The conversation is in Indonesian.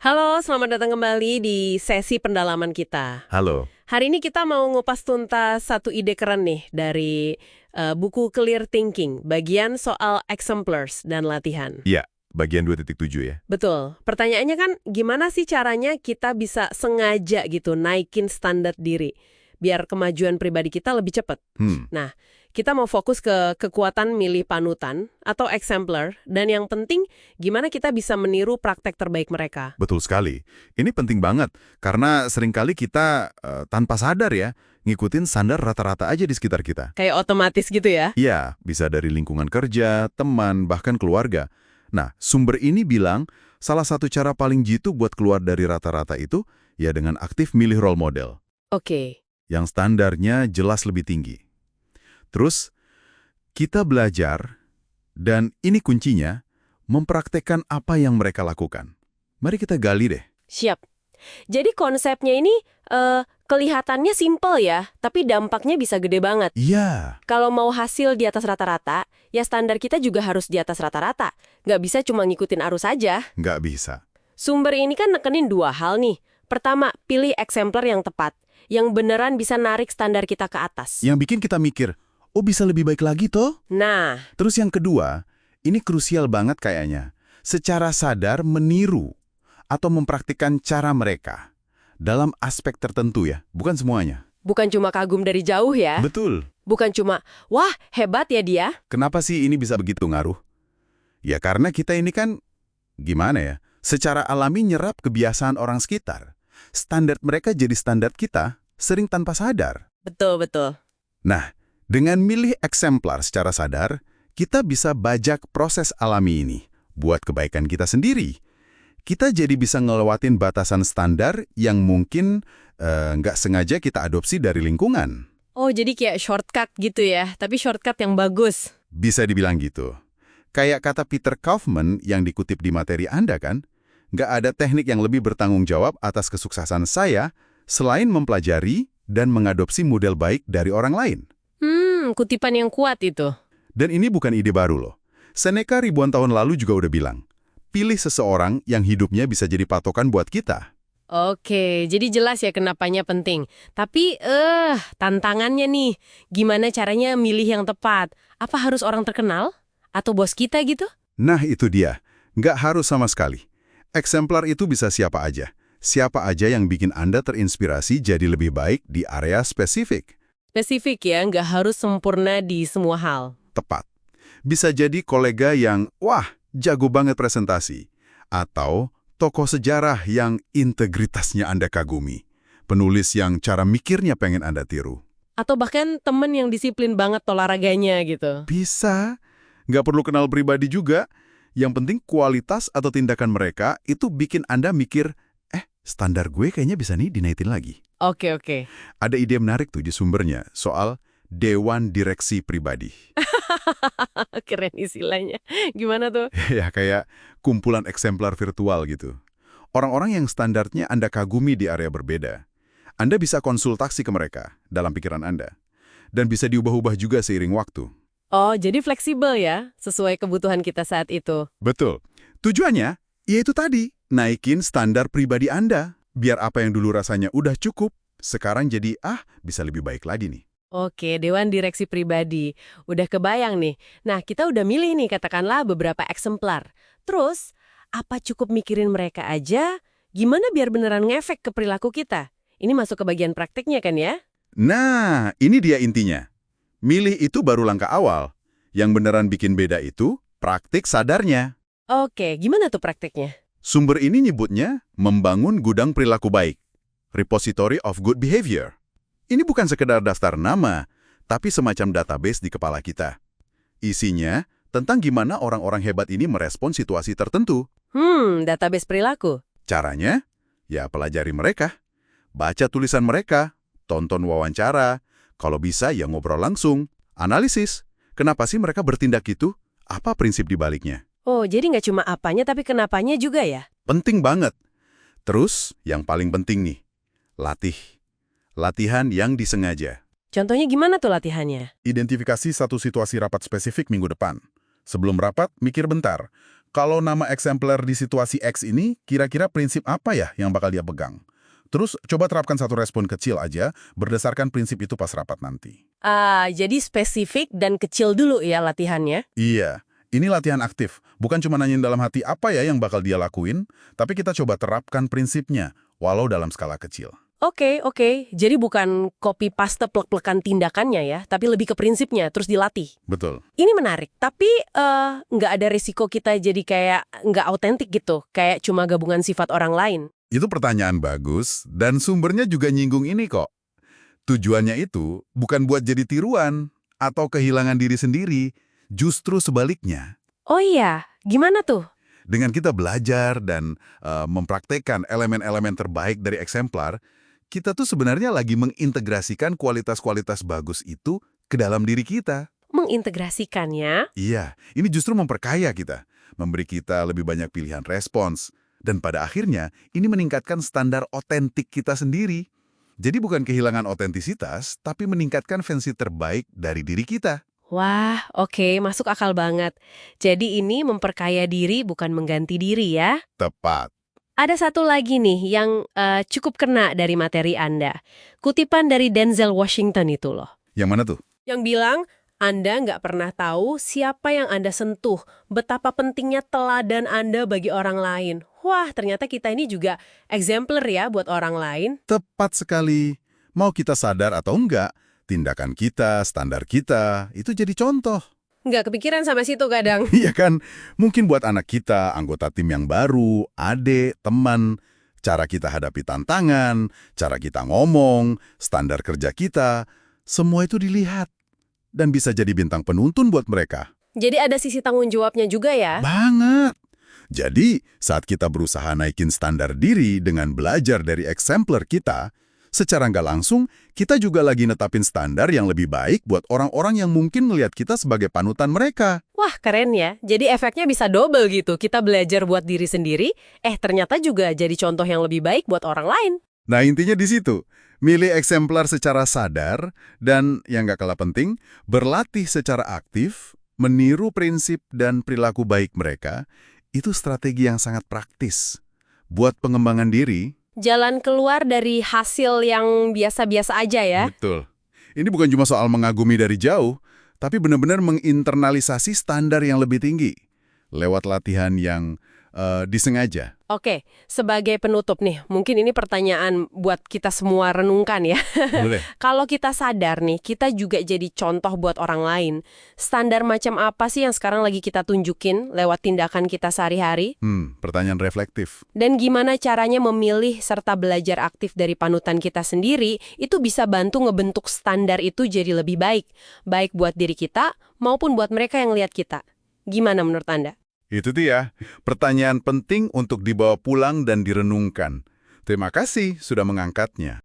Halo, selamat datang kembali di sesi pendalaman kita. Halo. Hari ini kita mau ngupas tuntas satu ide keren nih dari buku Clear Thinking, bagian soal exemplars dan latihan. Ya, bagian 2.7 ya. Betul. Pertanyaannya kan gimana sih caranya kita bisa sengaja gitu naikin standar diri biar kemajuan pribadi kita lebih cepat. Nah, kita mau fokus ke kekuatan milih panutan atau exemplar, dan yang penting gimana kita bisa meniru praktek terbaik mereka. Betul sekali. Ini penting banget, karena seringkali kita tanpa sadar ya, ngikutin standar rata-rata aja di sekitar kita. Kayak otomatis gitu ya? Iya, bisa dari lingkungan kerja, teman, bahkan keluarga. Nah, sumber ini bilang, salah satu cara paling jitu buat keluar dari rata-rata itu, ya dengan aktif milih role model. Oke. Yang standarnya jelas lebih tinggi. Terus, kita belajar, dan ini kuncinya, mempraktekkan apa yang mereka lakukan. Mari kita gali deh. Siap. Jadi konsepnya ini kelihatannya simple ya, tapi dampaknya bisa gede banget. Iya, Kalau mau hasil di atas rata-rata, ya standar kita juga harus di atas rata-rata. Nggak bisa cuma ngikutin arus aja. nggak bisa. Sumber ini kan nekenin dua hal nih. Pertama, pilih exemplar yang tepat, yang beneran bisa narik standar kita ke atas. Yang bikin kita mikir, oh bisa lebih baik lagi toh? Nah, Terus yang kedua, ini krusial banget kayaknya. Secara sadar meniru atau mempraktikkan cara mereka dalam aspek tertentu ya, bukan semuanya. bukan cuma kagum dari jauh ya. Betul. Bukan cuma, wah hebat ya dia. Kenapa sih ini bisa begitu ngaruh? Ya karena kita ini kan, gimana ya, secara alami nyerap kebiasaan orang sekitar. Standar mereka jadi standar kita, sering tanpa sadar. Betul. Nah, dengan milih eksemplar secara sadar, kita bisa bajak proses alami ini buat kebaikan kita sendiri. Kita jadi bisa ngelewatin batasan standar yang mungkin nggak sengaja kita adopsi dari lingkungan. Oh, jadi kayak shortcut gitu ya, tapi shortcut yang bagus. Bisa dibilang gitu. Kayak kata Peter Kaufman yang dikutip di materi Anda kan, nggak ada teknik yang lebih bertanggung jawab atas kesuksesan saya selain mempelajari dan mengadopsi model baik dari orang lain. Kutipan yang kuat itu. Dan ini bukan ide baru loh. Seneca ribuan tahun lalu juga udah bilang, pilih seseorang yang hidupnya bisa jadi patokan buat kita. Oke, jadi jelas ya kenapanya penting. Tapi, tantangannya nih, gimana caranya milih yang tepat? Apa harus orang terkenal? Atau bos kita gitu? Nah itu dia, nggak harus sama sekali. Eksemplar itu bisa siapa aja. Siapa aja yang bikin Anda terinspirasi jadi lebih baik di area spesifik. Spesifik ya, nggak harus sempurna di semua hal. Tepat. Bisa jadi kolega yang, wah, jago banget presentasi. Atau tokoh sejarah yang integritasnya Anda kagumi. Penulis yang cara mikirnya pengen Anda tiru. Atau bahkan temen yang disiplin banget olahraganya gitu. Bisa. Nggak perlu kenal pribadi juga. Yang penting kualitas atau tindakan mereka itu bikin Anda mikir, standar gue kayaknya bisa nih dinaikin lagi. Oke. Ada ide menarik tuh di sumbernya soal Dewan Direksi Pribadi. Keren istilahnya. Gimana tuh? Ya kayak kumpulan eksemplar virtual gitu. Orang-orang yang standarnya Anda kagumi di area berbeda. Anda bisa konsultasi ke mereka dalam pikiran Anda. Dan bisa diubah-ubah juga seiring waktu. Oh, jadi fleksibel ya, sesuai kebutuhan kita saat itu. Betul. Tujuannya, yaitu tadi, naikin standar pribadi Anda. Biar apa yang dulu rasanya udah cukup, sekarang jadi, bisa lebih baik lagi nih. Oke, Dewan Direksi Pribadi. Udah kebayang nih. Nah, kita udah milih nih katakanlah beberapa eksemplar. Terus, apa cukup mikirin mereka aja? Gimana biar beneran ngefek ke perilaku kita? Ini masuk ke bagian praktiknya kan ya? Nah, ini dia intinya. Milih itu baru langkah awal. Yang beneran bikin beda itu, praktik sadarnya. Oke, gimana tuh praktiknya? Sumber ini nyebutnya membangun gudang perilaku baik. Repository of Good Behavior. Ini bukan sekedar daftar nama, tapi semacam database di kepala kita. Isinya tentang gimana orang-orang hebat ini merespon situasi tertentu. Database perilaku. Caranya? Ya pelajari mereka. Baca tulisan mereka, tonton wawancara, kalau bisa ya ngobrol langsung, analisis. Kenapa sih mereka bertindak gitu? Apa prinsip di baliknya? Oh, jadi nggak cuma apanya tapi kenapanya juga ya? Penting banget. Terus, yang paling penting nih, latih. Latihan yang disengaja. Contohnya gimana tuh latihannya? Identifikasi satu situasi rapat spesifik minggu depan. Sebelum rapat, mikir bentar. Kalau nama eksemplar di situasi X ini, kira-kira prinsip apa ya yang bakal dia pegang? Terus coba terapkan satu respon kecil aja berdasarkan prinsip itu pas rapat nanti. Jadi spesifik dan kecil dulu ya latihannya? Iya, ini latihan aktif. Bukan cuma nanyain dalam hati apa ya yang bakal dia lakuin, tapi kita coba terapkan prinsipnya, walau dalam skala kecil. Oke. Jadi bukan copy paste plek-plekan tindakannya ya, tapi lebih ke prinsipnya, terus dilatih. Betul. Ini menarik, tapi nggak ada risiko kita jadi kayak nggak autentik gitu, kayak cuma gabungan sifat orang lain. Itu pertanyaan bagus, dan sumbernya juga nyinggung ini kok. Tujuannya itu bukan buat jadi tiruan atau kehilangan diri sendiri, justru sebaliknya. Oh iya, gimana tuh? Dengan kita belajar dan mempraktekkan elemen-elemen terbaik dari eksemplar, kita tuh sebenarnya lagi mengintegrasikan kualitas-kualitas bagus itu ke dalam diri kita. Mengintegrasikannya? Iya, ini justru memperkaya kita, memberi kita lebih banyak pilihan respons, dan pada akhirnya ini meningkatkan standar otentik kita sendiri. Jadi bukan kehilangan otentisitas, tapi meningkatkan versi terbaik dari diri kita. Wah, oke, masuk akal banget. Jadi ini memperkaya diri bukan mengganti diri ya? Tepat. Ada satu lagi nih yang cukup kena dari materi Anda. Kutipan dari Denzel Washington itu loh. Yang mana tuh? Yang bilang, Anda nggak pernah tahu siapa yang Anda sentuh, betapa pentingnya teladan Anda bagi orang lain. Wah, ternyata kita ini juga exemplar ya buat orang lain. Tepat sekali. Mau kita sadar atau enggak, tindakan kita, standar kita, itu jadi contoh. Nggak kepikiran sampai situ kadang. Iya kan? Mungkin buat anak kita, anggota tim yang baru, adik, teman, cara kita hadapi tantangan, cara kita ngomong, standar kerja kita, semua itu dilihat. Dan bisa jadi bintang penuntun buat mereka. Jadi ada sisi tanggung jawabnya juga ya? Banget! Jadi, saat kita berusaha naikin standar diri dengan belajar dari eksemplar kita, secara nggak langsung, kita juga lagi netapin standar yang lebih baik buat orang-orang yang mungkin melihat kita sebagai panutan mereka. Wah, keren ya. Jadi efeknya bisa double gitu. Kita belajar buat diri sendiri, ternyata juga jadi contoh yang lebih baik buat orang lain. Nah, intinya di situ. Milih eksemplar secara sadar, dan yang nggak kalah penting, berlatih secara aktif, meniru prinsip dan perilaku baik mereka, itu strategi yang sangat praktis. Buat pengembangan diri, jalan keluar dari hasil yang biasa-biasa aja ya? betul. Ini bukan cuma soal mengagumi dari jauh, tapi benar-benar menginternalisasi standar yang lebih tinggi lewat latihan yang disengaja. Oke, sebagai penutup nih, mungkin ini pertanyaan buat kita semua renungkan ya. Boleh. Kalau kita sadar nih, kita juga jadi contoh buat orang lain. Standar macam apa sih yang sekarang lagi kita tunjukin lewat tindakan kita sehari-hari? Pertanyaan reflektif. Dan gimana caranya memilih serta belajar aktif dari panutan kita sendiri, itu bisa bantu ngebentuk standar itu jadi lebih baik. Baik buat diri kita, maupun buat mereka yang lihat kita. Gimana menurut Anda? Itu dia, pertanyaan penting untuk dibawa pulang dan direnungkan. Terima kasih sudah mengangkatnya.